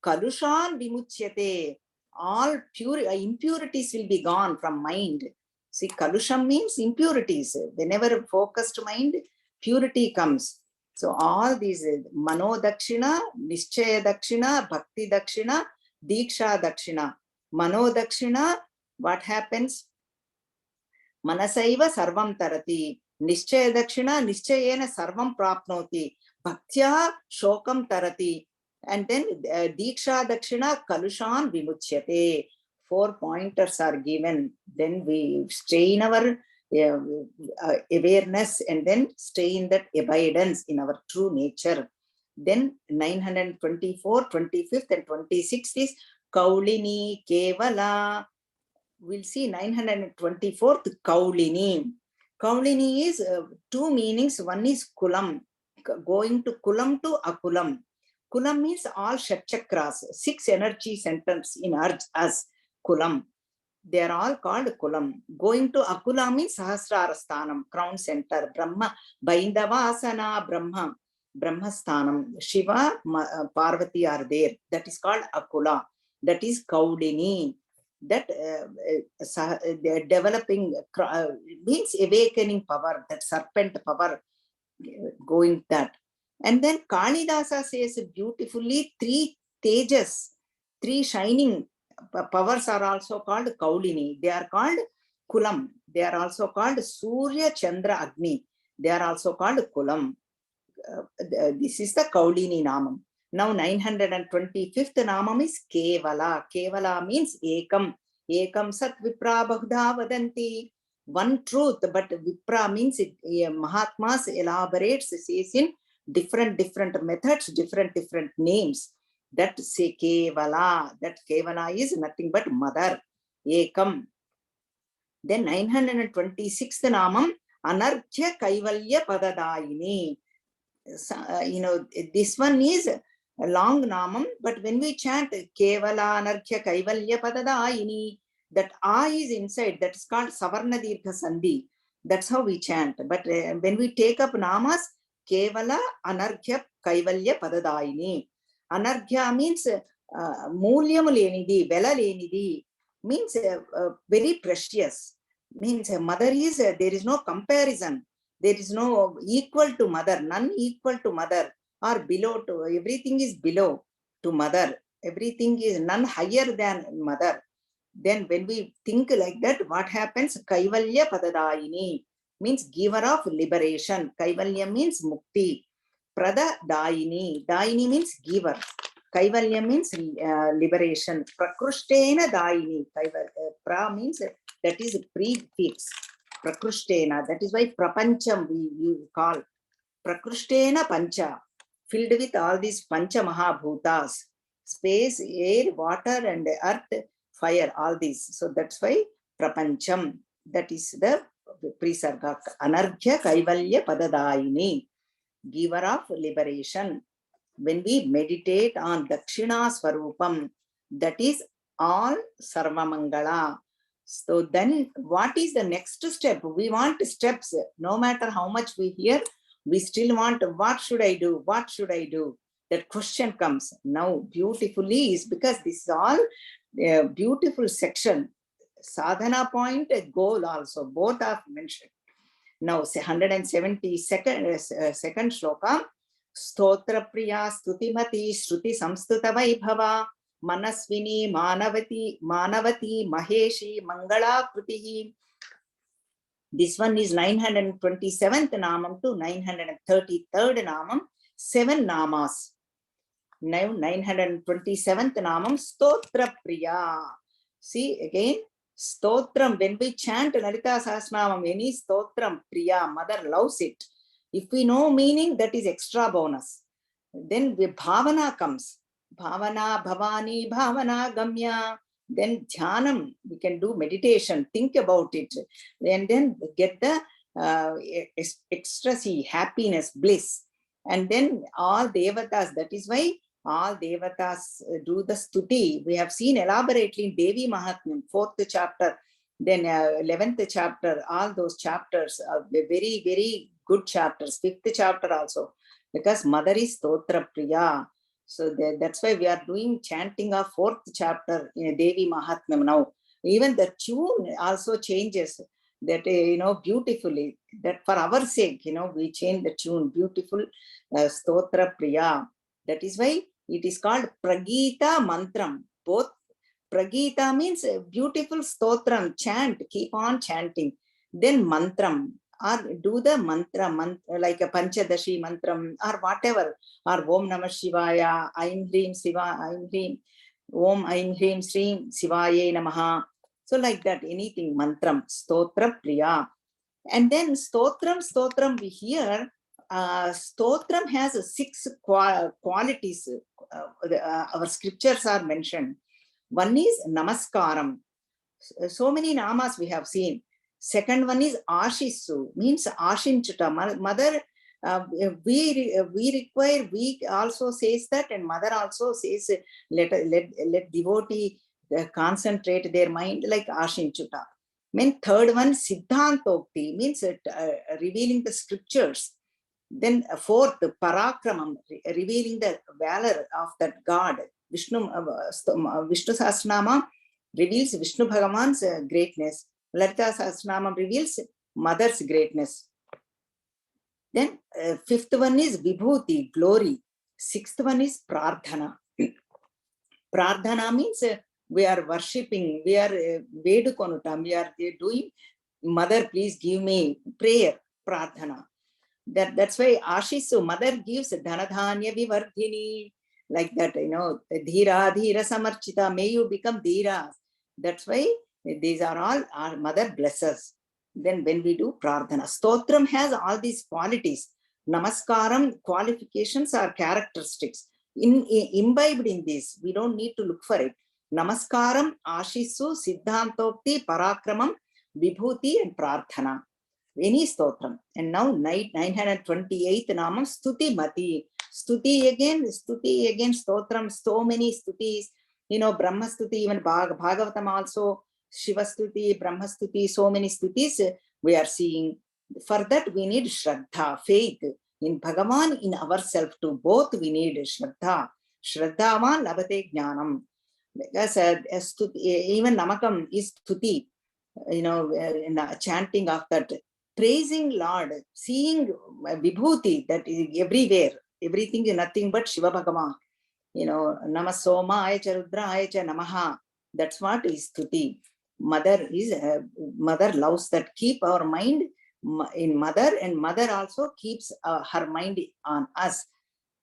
kalushan vimuchyate. All impurities will be gone from mind. See, kalusham means impurities. Whenever focused mind, purity comes. So all these, mano dakshina, nischaya dakshina, bhakti dakshina, diksha dakshina. Mano dakshina, what happens? Manasaiva sarvam tarati. Nischaya dakshina, nischayena sarvam prapnoti. Bhaktya shokam tarati. And then diksha dakshina kalushan vimuchyate. 4 pointers are given. Then we stay in our awareness, and then stay in that abidance in our true nature. Then 924, 25th and 26th is Kaulini Kevala. We'll see 924th Kaulini. Kaulini is two meanings. One is Kulam, going to Kulam to Akulam. Kulam means all Shat Chakras, 6 energy centers in us, Kulam. They are all called Kulam. Going to Akula means Sahasrarasthanam, crown center, Brahma, Baindavasana, Brahma, Brahmasthanam. Shiva, Parvati are there. That is called Akula. That is Kaulini. That they are developing, means awakening power, that serpent power, going that. And then Kalidasa says beautifully, 3 tejas, 3 shining powers are also called Kaulini. They are called Kulam. They are also called Surya, Chandra, Agni. They are also called Kulam. This is the Kaulini Namam. Now 925th Namam is Kevala. Kevala means Ekam. Ekam Sat Vipra Bahudha Vadanti. One truth, but Vipra means Mahatmas elaborates, says in different methods, different names. That say Kevala. That Kevala is nothing but mother. Ekam. Then 926th Namam Anarghya Kaivalya Padadayini. This one is a long Namam, but when we chant Kevala Anarghya Kaivalya Padadayini, that A is inside, that is called Savarna Dirgha Sandhi. That's how we chant. But when we take up Namas, Kevala Anarghya Kaivalya Padadayini. Anarghya means Mulyam Lenidi, Vela Lenidi, means very precious. Means mother is, there is no comparison. There is no equal to mother, none equal to mother, or below to, everything is below to mother. Everything is none higher than mother. Then when we think like that, what happens? Kaivalya Padadayini means giver of liberation. Kaivalya means mukti. Pradadayini. Dayini means giver. Kaivalya means liberation. Prakrishtena Dayini. Pra means that is prefix. Prakrishtena. That is why Prapancham we call. Prakrishtena Pancha. Filled with all these Pancha Mahabhutas. Space, air, water and earth, fire, all these. So that's why Prapancham. That is the Prisarga. Anarghya Kaivalya Padadayini. Giver of liberation. When we meditate on Dakshina Swarupam, that is all Sarvamangala. So then what is the next step? We want steps. No matter how much we hear, we still want, what should I do? What should I do? That question comes. Now beautifully is because this is all a beautiful section. Sadhana point, goal also, both are mentioned. Now 172nd second shloka. Stotra Priya Stutimati Shruti Samstuta Vaibhava Manasvini Manavati Maheshi Mangala Krutihi. This one is 927th Namam to 933rd Namam, 7 Namas. Now 927th Namam, Stotra Priya. See again, Stotram, when we chant Lalita Sahasranamam, any Stotram, Priya, mother loves it. If we know meaning, that is extra bonus. Then the Bhavana comes. Bhavana, Bhavani, Bhavana, Gamya. Then Dhyanam, we can do meditation, think about it, and then get the ecstasy, happiness, bliss. And then all Devatas, that is why all Devatas do the stuti. We have seen elaborately in Devi Mahatmyam, 4th chapter, then 11th chapter, all those chapters are very, very good chapters. 5th chapter also, because Mother is Stotra Priya. So that's why we are doing chanting of 4th chapter in Devi Mahatmyam now. Even the tune also changes that, beautifully, that for our sake, we change the tune, beautiful Stotra Priya. That is why it is called Pragita Mantram. Both Pragita means beautiful stotram, chant, keep on chanting. Then mantram, or do the mantra like a Panchadashi mantram or whatever, or Om Namah Shivaya, Aim Hrim Siva, Aim Hrim, Om Aim Hrim Srim Sivaye Namaha. So like that, anything mantram, stotra priya. And then stotram we hear, stotram has 6 qualities. Our scriptures are mentioned. One is namaskaram. So many namas we have seen. Second one is ashisu, means ashinchuta. Mother, we require, we also says that, and mother also says, let devotee concentrate their mind like ashinchuta. Then third one, siddhantokti, means revealing the scriptures. Then fourth, parakramam, revealing the valor of that God. Vishnu Sahasranama reveals Vishnu Bhagavan's greatness. Lalita Sahasranama reveals mother's greatness. Then fifth one is vibhuti, glory. Sixth one is prarthana. Prarthana means we are worshipping, we are vedukonutam, we are doing, mother please give me prayer, prarthana. That's why Ashisu, mother gives Dhanadhanya Vivardhini, like that, Dhira, Dhira Samarchita, may you become Dhira. That's why these are all our mother blesses. Then when we do Prarthana, Stotram has all these qualities. Namaskaram, qualifications are characteristics. Imbibed in this, we don't need to look for it. Namaskaram, Ashisu, Siddhantokti, Parakramam, Vibhuti, and Prarthana. Any stotram. And now 928th namam, Stuti Mati. Stuti again, stotram, so many stutis, Brahma Stuti, even Bhagavatam also, Shiva Stuti, Brahma Stuti, so many stutis we are seeing. For that we need Shraddha, faith in Bhagavan, in ourselves too. Both we need Shraddha. Shraddhavan labate jnanam. Because even Namakam is Stuti, chanting of that. Praising Lord, seeing Vibhuti, that is everywhere. Everything is nothing but Shiva Bhagavan. Namasoma Ayacha Rudra Ayacha Namaha. That's what is Stuti. Mother loves that. Keep our mind in mother, and mother also keeps her mind on us.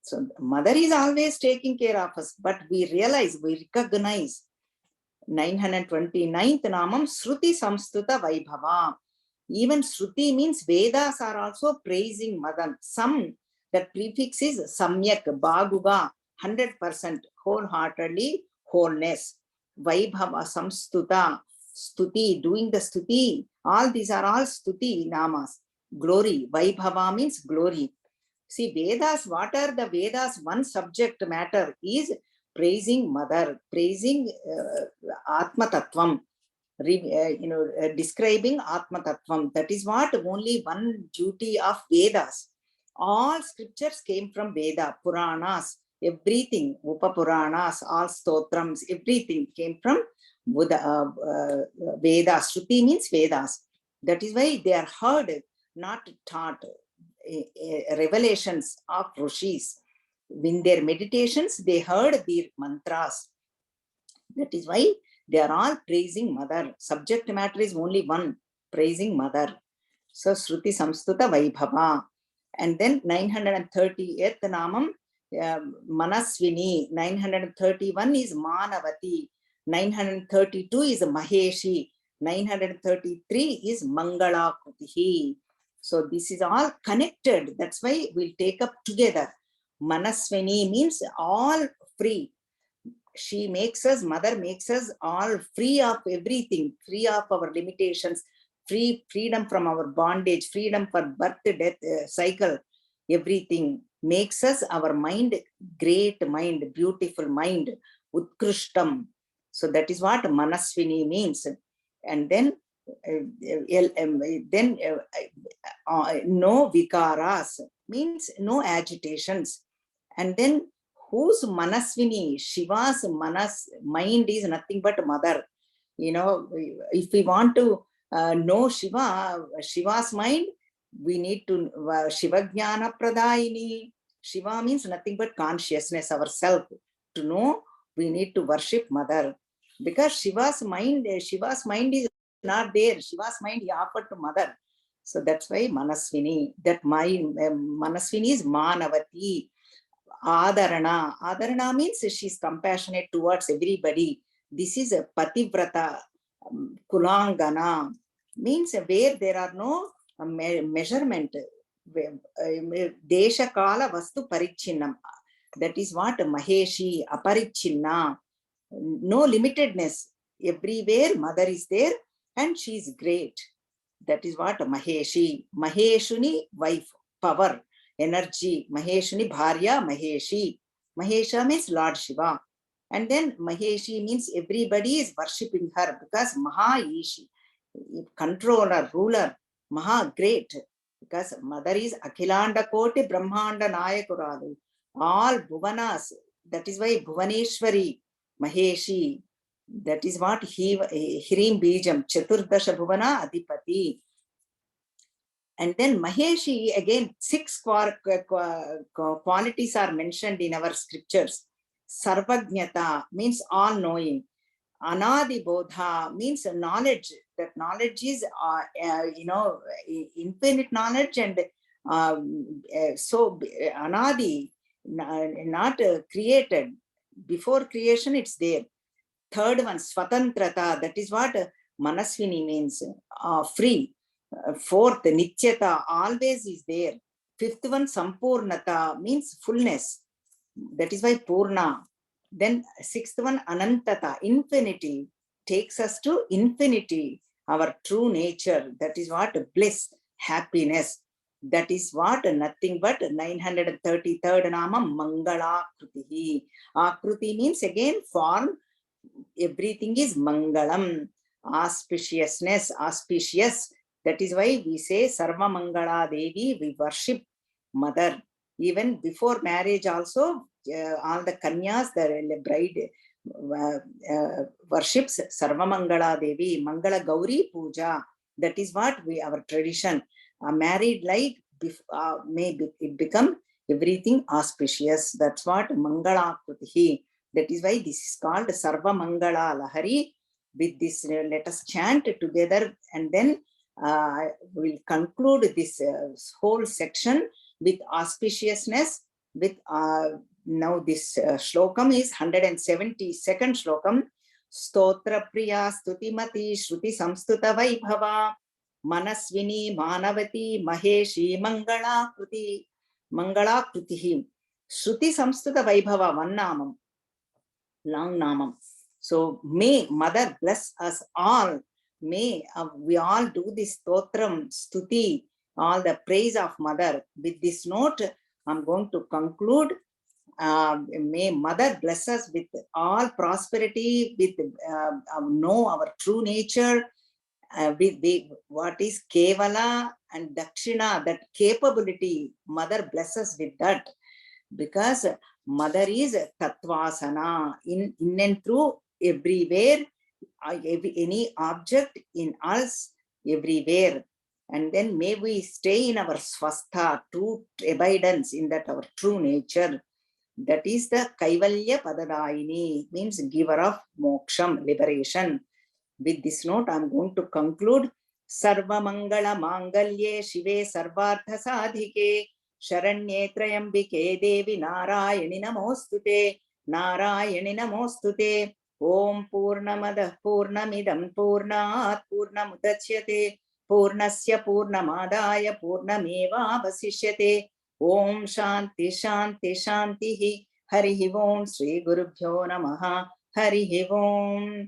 So mother is always taking care of us, but we realize, we recognize. 929th Namam, Shruti Samstuta Vaibhava. Even Shruti means Vedas are also praising mother. Some, that prefix is Samyak, Bhaguga, 100%, wholeheartedly, wholeness. Vaibhava, Samstuta, Stuti, doing the Stuti. All these are all Stuti namas. Glory. Vaibhava means glory. See, Vedas, what are the Vedas? One subject matter is praising mother, praising Atma Tattvam. Describing Atma Tattvam. That is what only one duty of Vedas. All scriptures came from Veda, Puranas, everything, Upapuranas, all stotrams, everything came from Vedas. Shruti means Vedas. That is why they are heard, not taught. Revelations of Rishis. In their meditations, they heard their mantras. That is why they are all praising mother. Subject matter is only one, praising mother. So Shruti Samstuta Vaibhava. And then 930th Namam Manaswini. 931 is Manavati. 932 is Maheshi. 933 is Mangala Krutihi. So this is all connected. That's why we'll take up together. Manaswini means all free. She makes us, mother makes us all free of everything, free of our limitations, freedom from our bondage, freedom for birth, death, cycle, everything. Makes us our mind, great mind, beautiful mind, utkrishtam. So that is what Manaswini means. And then no vikaras means no agitations. And then whose Manaswini? Shiva's mind is nothing but mother. You know, if we want to know Shiva's mind, we need to Shiva Jnana Pradayini. Shiva means nothing but consciousness, ourself. To know, we need to worship mother. Because Shiva's mind is not there. Shiva's mind he offered to mother. So that's why Manaswini. That my Manaswini is Manavati. Adarana means she's compassionate towards everybody. This is a Pativrata. Kulangana means where there are no measurement. Desha Kala Vastu Parichinnam. That is what Maheshi, Aparichinna. No limitedness. Everywhere mother is there and she is great. That is what Maheshi. Maheshuni, wife, power, energy. Maheshuni, Bharya, Maheshi. Mahesha means Lord Shiva. And then Maheshi means everybody is worshipping her because Maha Ishi, controller, ruler, Maha great. Because mother is Akhilanda Koti Brahmanda Nayakuradu. All Bhuvanas. That is why Bhuvaneshwari, Maheshi. That is what Hirim Bijam, Chaturdasha Bhuvana Adipati. And then Maheshi, again, 6 qualities are mentioned in our scriptures. Sarvajnata means all-knowing. Anadi Bodha means knowledge. That knowledge is, infinite knowledge. And so Anadi, not created. Before creation, it's there. Third one, Swatantrata. That is what Manaswini means, free. Fourth, Nityata, always is there. Fifth one, Sampurnata means fullness. That is why Purna. Then sixth one, Anantata, infinity, takes us to infinity, our true nature. That is what bliss, happiness. That is what nothing but 933rd Nama Mangala Krutihi. Akruti means again form. Everything is Mangalam, auspiciousness, auspicious. That is why we say Sarva Mangala Devi, we worship mother. Even before marriage also, all the Kanyas, the bride worships Sarva Mangala Devi, Mangala Gauri Puja. That is what our tradition. A married life may it become everything auspicious. That's what Mangala Krutihi. That is why this is called Sarva Mangala Lahari. With this, let us chant together, and then we'll conclude this whole section with auspiciousness. With now this shlokam is 172nd shlokam. Stotra Priya Stutimati Shruti Samstuta Vaibhava Manaswini Manavati Maheshi Mangala Krutihi. Shruti Samstuta Vaibhava, one namam, long namam. So may mother bless us all. May we all do this stotram, stuti, all the praise of mother. With this note, I'm going to conclude. May mother bless us with all prosperity, with know our true nature, with what is Kevala and Dakshina, that capability. Mother bless us with that. Because mother is Tattvasana, in and through, everywhere, any object in us, everywhere. And then may we stay in our swastha, true abidance in that our true nature. That is the Kaivalya Padadayini, means giver of moksham, liberation. With this note, I'm going to conclude. सर्वमङ्गलमाङ्गल्ये शिवे सर्वार्थसाधिके शरण्ये त्र्यम्बिके देवी नारायणि नमोऽस्तुते नारायणि नमोऽस्तुते। ॐ पूर्णमदः पूर्णमिदं पूर्णात् पूर्णमुदच्यते पूर्णस्य पूर्णमादाय पूर्णमेवावशिष्यते। ॐ शान्ति शान्ति शान्तिः। हरिः ॐ श्रीगुरुभ्यो नमः। हरिः ॐ।